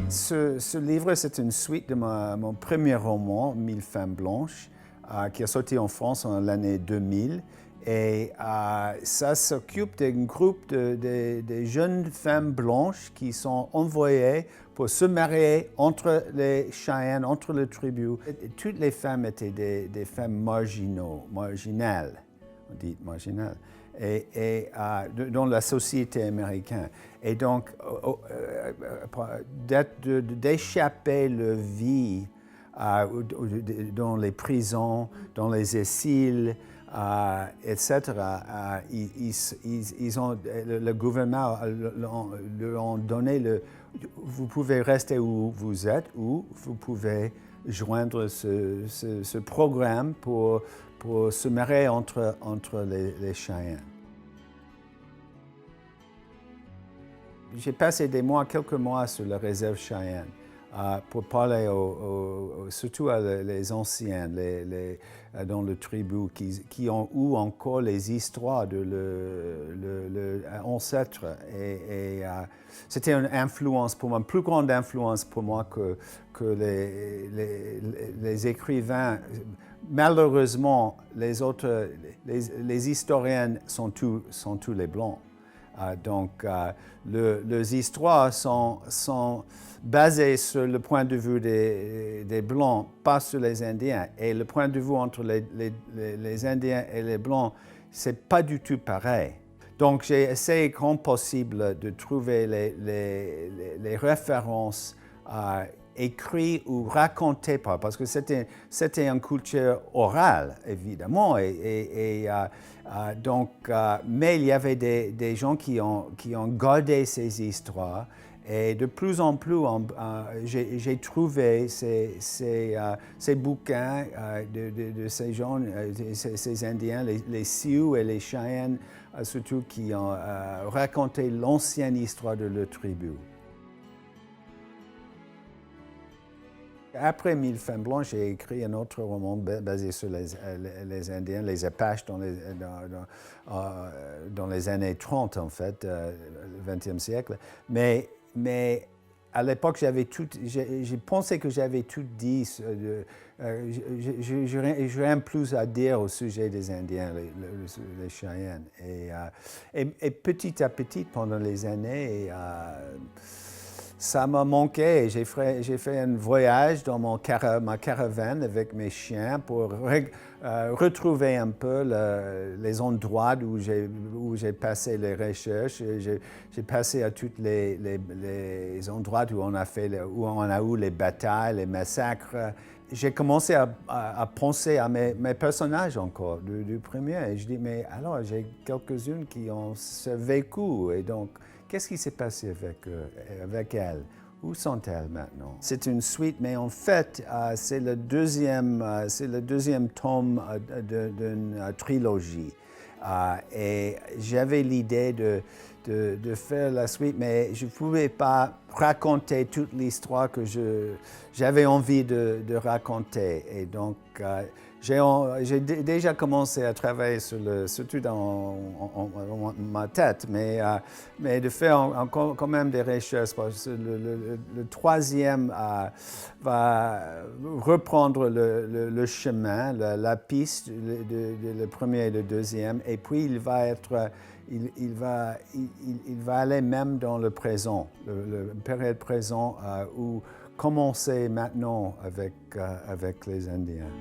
Ce livre, c'est une suite de mon premier roman, 1000 femmes blanches, qui est sorti en France en l'année 2000. Et ça s'occupe d'un groupe de jeunes femmes blanches qui sont envoyées pour se marier entre les Cheyennes, entre les tribus. Toutes les femmes étaient des femmes marginales, on dit marginales, dans la société américaine. Et donc, d'échapper leur vie dans les prisons, dans les asiles, etc. Le gouvernement leur a donné vous pouvez rester où vous êtes ou vous pouvez joindre ce programme pour se marier entre les Cheyennes. J'ai passé quelques mois sur la réserve Cheyenne pour parler surtout à les anciens, dans le tribu, qui ont eu encore les histoires de leurs ancêtres. C'était une influence pour moi, une plus grande influence pour moi que les écrivains. Malheureusement, les historiens sont tous les Blancs. Donc, leurs histoires sont basées sur le point de vue des Blancs, pas sur les Indiens. Et le point de vue entre les Indiens et les Blancs, c'est pas du tout pareil. Donc, j'ai essayé, quand possible, de trouver les références écrites ou racontées parce que c'était une culture orale, évidemment. Mais il y avait des gens qui ont gardé ces histoires. Et de plus en plus, j'ai trouvé ces bouquins de ces gens, ces Indiens, les Sioux et les Cheyennes, surtout qui ont raconté l'ancienne histoire de leur tribu. Après 1000 femmes blanches, j'ai écrit un autre roman basé sur les Indiens, les Apaches dans les années 30, en fait, le XXe siècle. Mais à l'époque, j'ai pensé que j'avais tout dit. Je rien plus à dire au sujet des Indiens, les Cheyennes. Et petit à petit, pendant les années, ça m'a manqué. J'ai fait un voyage dans ma caravane avec mes chiens pour retrouver un peu les endroits où j'ai passé les recherches. J'ai passé à tous les endroits où on a eu les batailles, les massacres. J'ai commencé à penser à mes personnages encore, du premier. Et je dis, mais alors, j'ai quelques-unes qui ont vécu. Et donc, qu'est-ce qui s'est passé avec elles? Où sont-elles maintenant? C'est une suite, mais en fait, c'est le deuxième tome d'une trilogie. Et j'avais l'idée de faire la suite, mais je ne pouvais pas raconter toute l'histoire que j'avais envie de raconter. Et donc, j'ai déjà commencé à travailler surtout dans ma tête, mais de faire quand même des recherches. Parce que le troisième va reprendre le chemin, la piste, le premier et le deuxième, et puis il va aller même dans le présent, la période présente où commencer maintenant avec les Indiens.